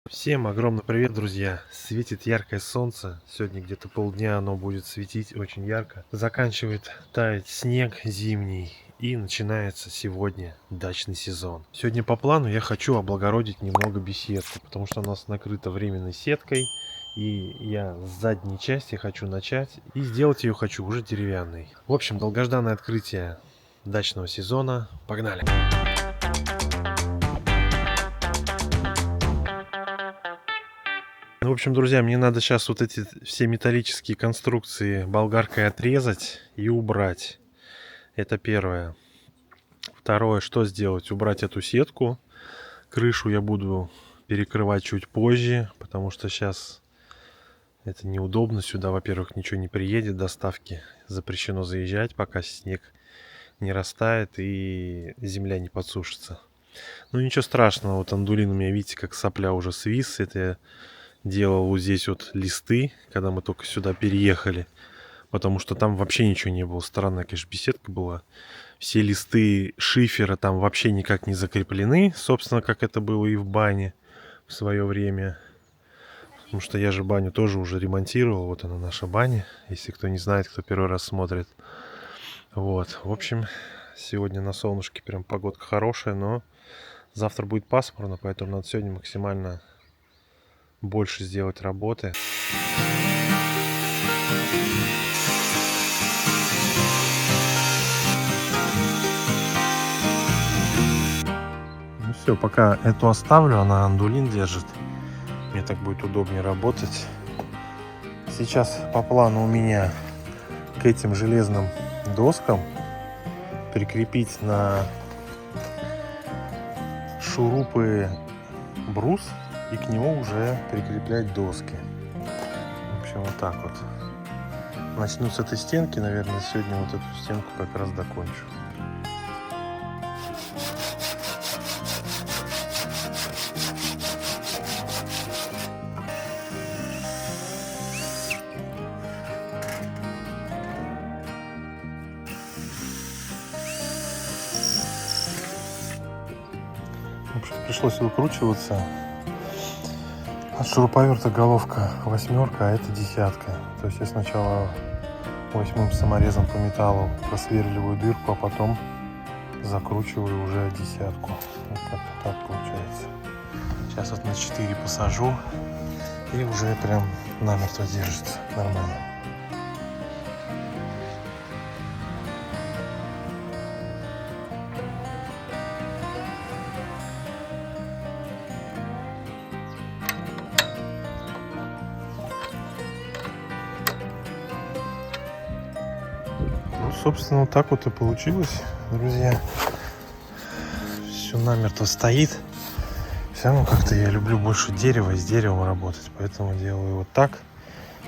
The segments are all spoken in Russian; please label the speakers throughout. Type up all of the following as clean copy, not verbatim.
Speaker 1: Всем огромный привет, друзья! Светит яркое солнце. Сегодня где-то полдня оно будет светить очень ярко. Заканчивает таять снег зимний. И начинается сегодня дачный сезон. Сегодня по плану я хочу облагородить немного беседку, потому что у нас накрыта временной сеткой. И я с задней части хочу начать. И сделать ее хочу уже деревянной. В общем, долгожданное открытие дачного сезона. Погнали! В общем, друзья, мне надо сейчас вот эти все металлические конструкции болгаркой отрезать и убрать. Это первое. Второе, что сделать? Убрать эту сетку. Крышу я буду перекрывать чуть позже, потому что сейчас это неудобно. Сюда, во-первых, ничего не приедет, доставки запрещено заезжать, пока снег не растает и земля не подсушится. Ну ничего страшного, вот андулин у меня, видите, как сопля уже свис. Это я делал вот здесь вот листы, когда мы только сюда переехали, потому что там вообще ничего не было. Странная, конечно, беседка была. Все листы шифера там вообще никак не закреплены, собственно, как это было и в бане в свое время. Потому что я же баню тоже уже ремонтировал. Вот она, наша баня. Если кто не знает, кто первый раз смотрит. Вот, в общем, сегодня на солнышке прям погодка хорошая, но завтра будет пасмурно, поэтому надо сегодня максимально больше сделать работы. Ну все, пока эту оставлю, она андулин держит. Мне так будет удобнее работать. Сейчас по плану у меня к этим железным доскам прикрепить на шурупы брус и к нему уже прикреплять доски. В общем, вот так вот. Начну с этой стенки, наверное, сегодня вот эту стенку как раз закончу. В общем, пришлось выкручиваться. От шуруповерта головка 8, а это 10. То есть я сначала 8 саморезом по металлу просверливаю дырку, а потом закручиваю уже 10. Вот как-то так получается. Сейчас вот на 4 посажу и уже прям намертво держится нормально. Ну, собственно, вот так вот и получилось, друзья. Все намертво стоит. Все равно как-то я люблю больше дерева, и с деревом работать, поэтому делаю вот так.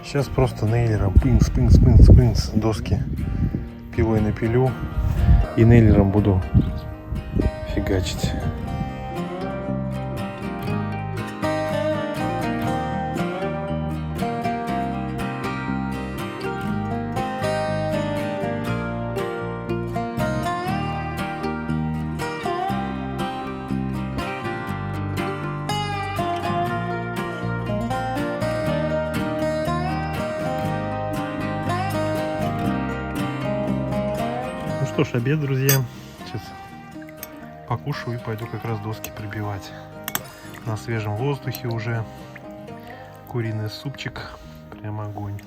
Speaker 1: Сейчас просто нейлером пынц доски пилой напилю и нейлером буду фигачить. Ну что ж, обед, друзья. Сейчас покушаю и пойду как раз доски прибивать. На свежем воздухе уже. Куриный супчик. Прям огонь.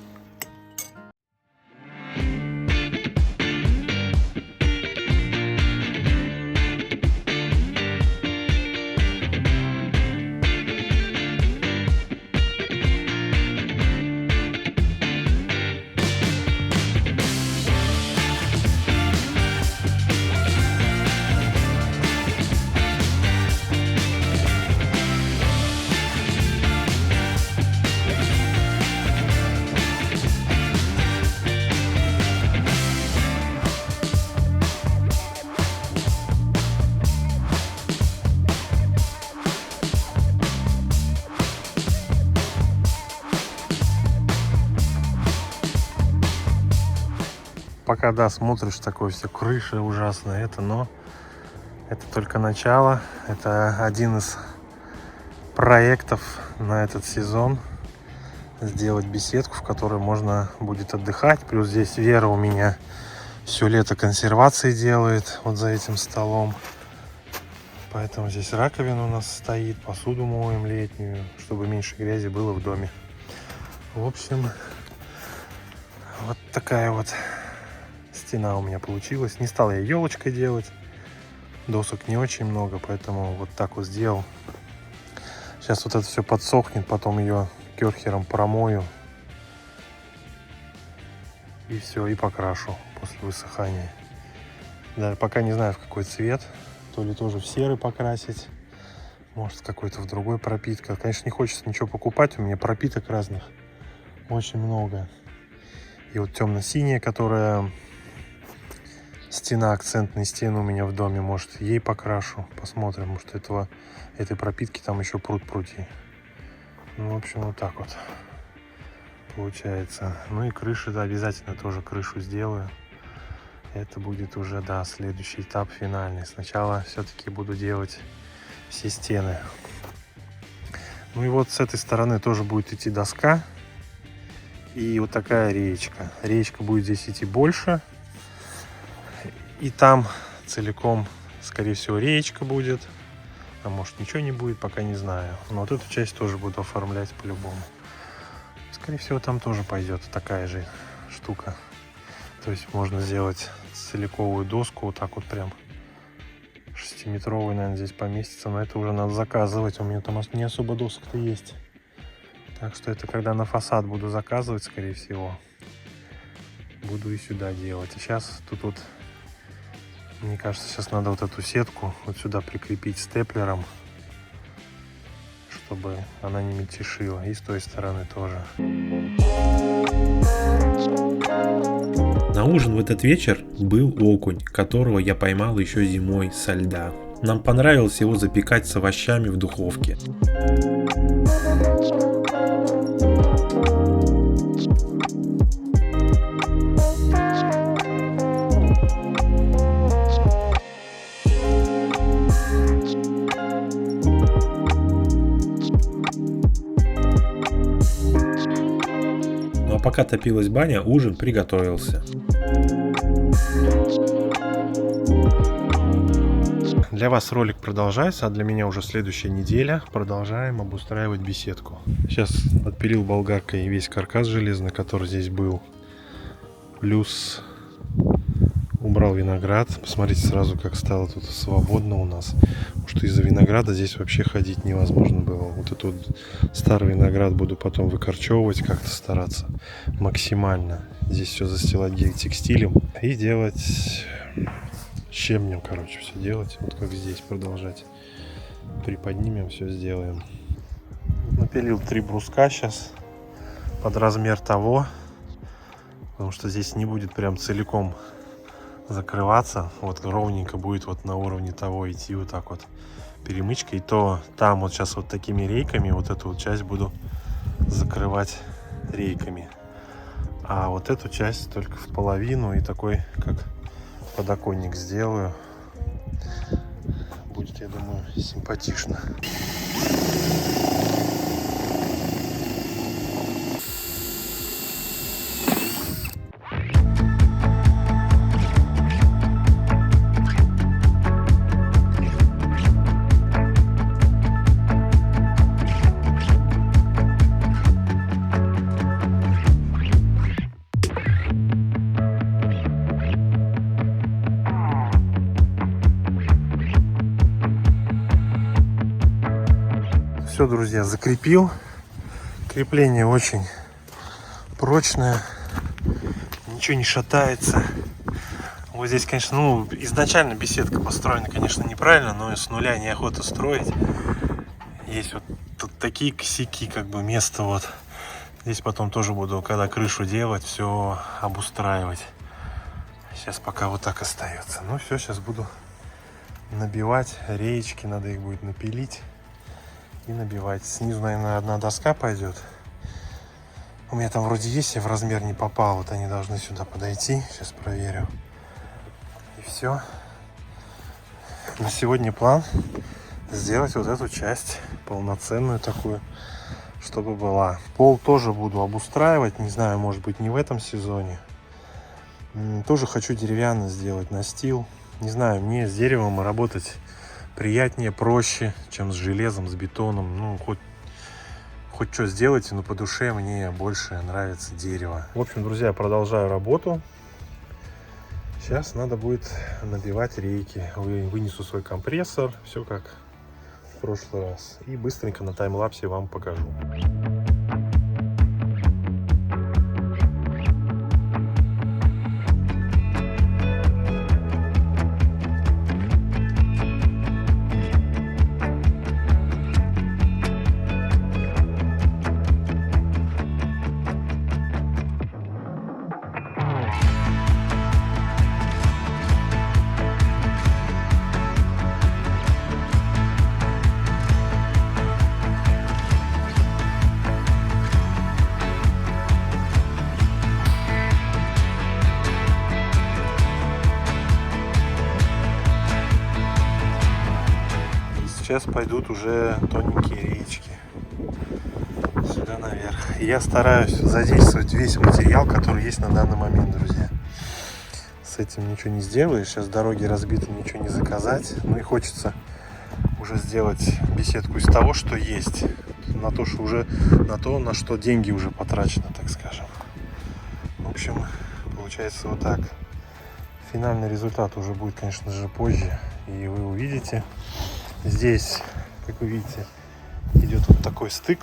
Speaker 1: Пока, да, смотришь, такое все, крыша ужасная, но это только начало. Это один из проектов на этот сезон сделать беседку, в которой можно будет отдыхать. Плюс здесь Вера у меня все лето консервации делает вот за этим столом. Поэтому здесь раковина у нас стоит, посуду моем летнюю, чтобы меньше грязи было в доме. В общем, вот такая вот стена у меня получилась. Не стал я елочкой делать. Досок не очень много, поэтому вот так вот сделал. Сейчас вот это все подсохнет, потом ее керхером промою. И все, и покрашу после высыхания. Да, пока не знаю, в какой цвет. То ли тоже в серый покрасить, может какой-то в другой пропитка. Конечно, не хочется ничего покупать, у меня пропиток разных очень много. И вот темно-синяя, которая стена, акцентная стена у меня в доме, может ей покрашу. Посмотрим, может этой пропитки там еще пруд-прути. Ну, в общем, вот так вот получается. Ну и крыши, да, обязательно тоже крышу сделаю. Это будет уже, да, следующий этап, финальный. Сначала все-таки буду делать все стены. Ну и вот с этой стороны тоже будет идти доска. И вот такая реечка. Реечка будет здесь идти больше. И там целиком, скорее всего, реечка будет. А может, ничего не будет, пока не знаю. Но вот эту часть тоже буду оформлять по-любому. Скорее всего, там тоже пойдет такая же штука. То есть можно сделать целиковую доску, вот так вот прям 6-метровую, наверное, здесь поместится. Но это уже надо заказывать, у меня там не особо досок-то есть. Так что это когда на фасад буду заказывать, скорее всего, буду и сюда делать. А сейчас тут вот, мне кажется, сейчас надо вот эту сетку вот сюда прикрепить степлером, чтобы она не мельтешила. И с той стороны тоже.
Speaker 2: На ужин в этот вечер был окунь, которого я поймал еще зимой со льда. Нам понравилось его запекать с овощами в духовке. Ну а пока топилась баня, ужин приготовился.
Speaker 1: Для вас ролик продолжается, а для меня уже следующая неделя. Продолжаем обустраивать беседку. Сейчас отпилил болгаркой весь каркас железный, который здесь был. Плюс убрал виноград. Посмотрите сразу, как стало тут свободно у нас. Потому что из-за винограда здесь вообще ходить невозможно было. Вот этот вот старый виноград буду потом выкорчевывать, как-то стараться максимально. Здесь все застилать геотекстилем и делать щебнем, короче, все делать. Вот как здесь продолжать. Приподнимем, все сделаем. Напилил 3 бруска сейчас под размер того. Потому что здесь не будет прям целиком закрываться. Вот ровненько будет вот на уровне того идти вот так вот перемычка. И то там вот сейчас вот такими рейками вот эту вот часть буду закрывать рейками. А вот эту часть только в половину и такой как подоконник сделаю. Будет, я думаю, симпатично. Все, друзья, закрепил. Крепление очень прочное, ничего не шатается. Вот здесь, конечно, ну, изначально беседка построена, конечно, неправильно, но с нуля неохота строить. Есть вот тут такие косяки, как бы место вот. Здесь потом тоже буду, когда крышу делать, все обустраивать. Сейчас пока вот так остается. Ну все, сейчас буду набивать реечки, надо их будет напилить. И набивать. Снизу, наверное, одна доска пойдет. У меня там вроде есть, я в размер не попал. Вот они должны сюда подойти. Сейчас проверю. И все. На сегодня план сделать вот эту часть полноценную такую, чтобы была. Пол тоже буду обустраивать, не знаю, может быть, не в этом сезоне. Тоже хочу деревянно сделать настил. Не знаю, мне с деревом работать приятнее, проще, чем с железом, с бетоном. Ну, хоть что сделайте, но по душе мне больше нравится дерево. В общем, друзья, продолжаю работу. Сейчас надо будет набивать рейки. Вынесу свой компрессор, все как в прошлый раз. И быстренько на таймлапсе вам покажу. Сейчас пойдут уже тоненькие речки сюда наверх. И я стараюсь задействовать весь материал, который есть на данный момент, друзья. С этим ничего не сделаешь. Сейчас дороги разбиты, ничего не заказать. Ну и хочется уже сделать беседку из того, что есть. На то, что уже на то, на что деньги уже потрачены, так скажем. В общем, получается вот так. Финальный результат уже будет, конечно же, позже. И вы увидите. Здесь, как вы видите, идет вот такой стык.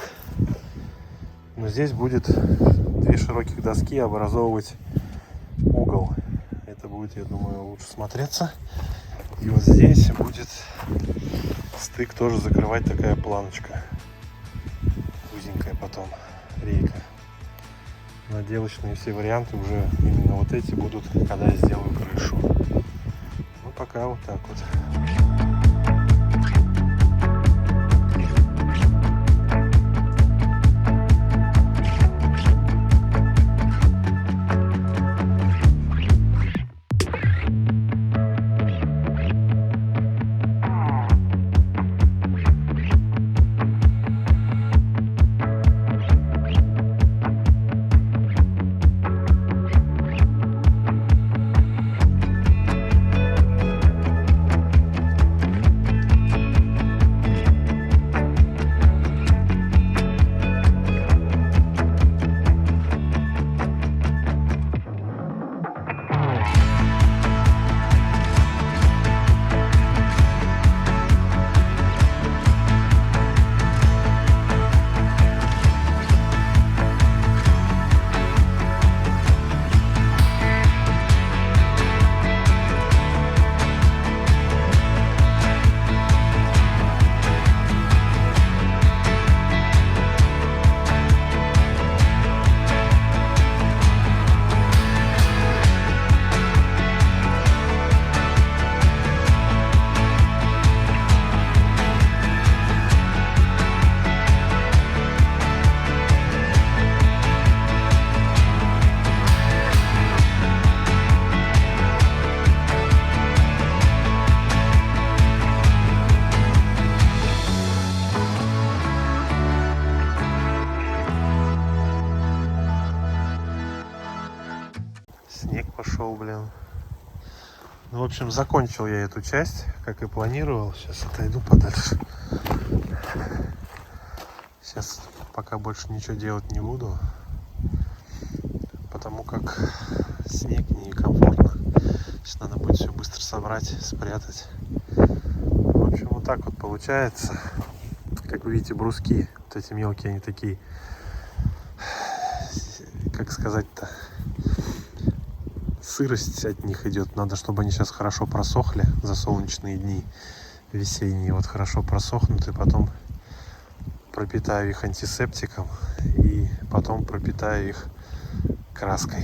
Speaker 1: Но здесь будет две широких доски образовывать угол. Это будет, я думаю, лучше смотреться. И вот здесь будет стык тоже закрывать такая планочка. Узенькая потом рейка. Наделочные все варианты уже именно вот эти будут, когда я сделаю крышу. Ну, пока вот так вот. Снег пошел, блин. Ну, в общем, закончил я эту часть, как и планировал. Сейчас отойду подальше. Сейчас пока больше ничего делать не буду, потому как снег некомфортно. Сейчас надо будет все быстро собрать, спрятать. В общем, вот так вот получается. Как вы видите, бруски, вот эти мелкие, они такие, как сказать-то, сырость от них идет. Надо, чтобы они сейчас хорошо просохли за солнечные дни весенние. Вот хорошо просохнут, и потом пропитаю их антисептиком и потом пропитаю их краской.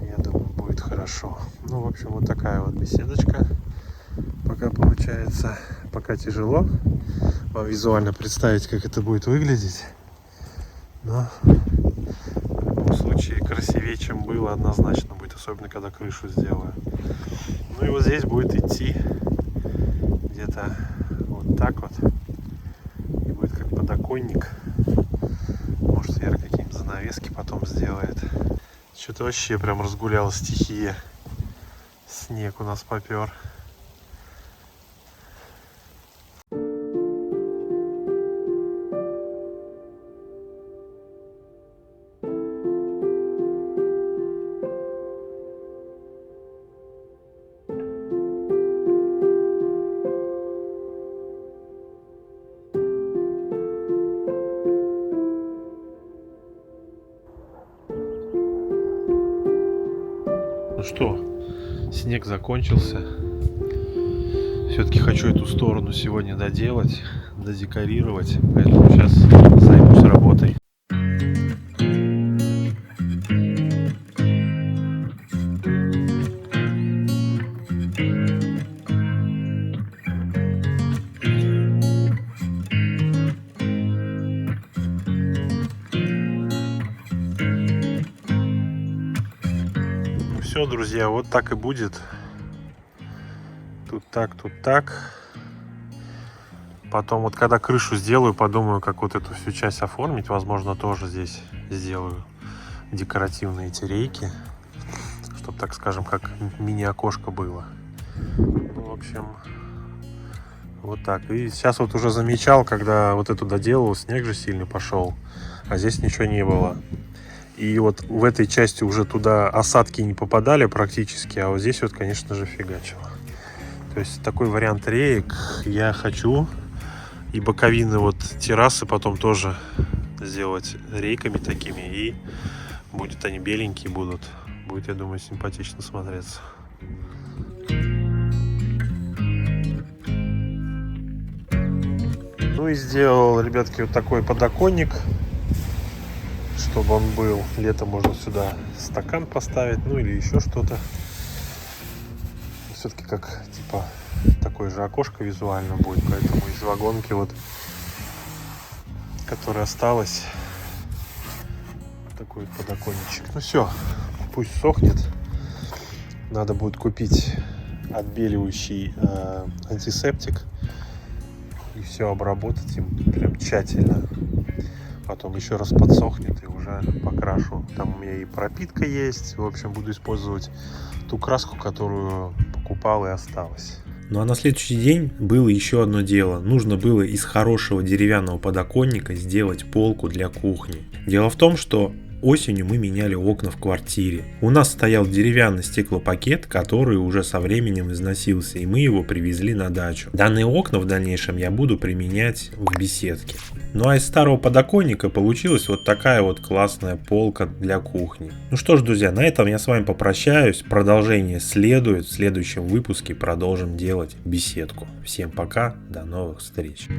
Speaker 1: Я думаю, будет хорошо. Ну, в общем, вот такая вот беседочка пока получается. Пока тяжело вам визуально представить, как это будет выглядеть, но в любом случае красивее, чем было, однозначно будет, особенно когда крышу сделаю. Ну и вот здесь будет идти где-то вот так вот. И будет как подоконник. Может, Вера какие-нибудь занавески потом сделает. Что-то вообще прям разгулялась стихия. Снег у нас попер. Ну что, снег закончился. Все-таки хочу эту сторону сегодня доделать, додекорировать. Поэтому сейчас займусь работой. Ну все, друзья, вот так и будет. Тут так, тут так. Потом вот когда крышу сделаю, подумаю, как вот эту всю часть оформить. Возможно, тоже здесь сделаю декоративные эти рейки, чтобы, так скажем, как мини-окошко было. Ну, в общем, вот так. И сейчас вот уже замечал, когда вот эту доделал, снег же сильно пошел, а здесь ничего не было. И вот в этой части уже туда осадки не попадали практически, а вот здесь вот, конечно же, фигачило. То есть такой вариант реек я хочу. И боковины вот террасы потом тоже сделать рейками такими. И будет они беленькие будут. Будет, я думаю, симпатично смотреться. Ну и сделал, ребятки, вот такой подоконник, чтобы он был. Летом можно сюда стакан поставить, ну или еще что-то. Все-таки как типа такое же окошко визуально будет, поэтому из вагонки вот, которая осталась, такой подоконничек. Ну все, пусть сохнет. Надо будет купить отбеливающий антисептик и все обработать им прям тщательно. Потом еще раз подсохнет и уже покрашу. Там у меня и пропитка есть. В общем, буду использовать ту краску, которую покупал и осталась.
Speaker 2: Ну а на следующий день было еще одно дело. Нужно было из хорошего деревянного подоконника сделать полку для кухни. Дело в том, что осенью мы меняли окна в квартире. У нас стоял деревянный стеклопакет, который уже со временем износился, и мы его привезли на дачу. Данные окна в дальнейшем я буду применять в беседке. Ну а из старого подоконника получилась вот такая вот классная полка для кухни. Ну что ж, друзья, на этом я с вами попрощаюсь. Продолжение следует. В следующем выпуске продолжим делать беседку. Всем пока, до новых встреч.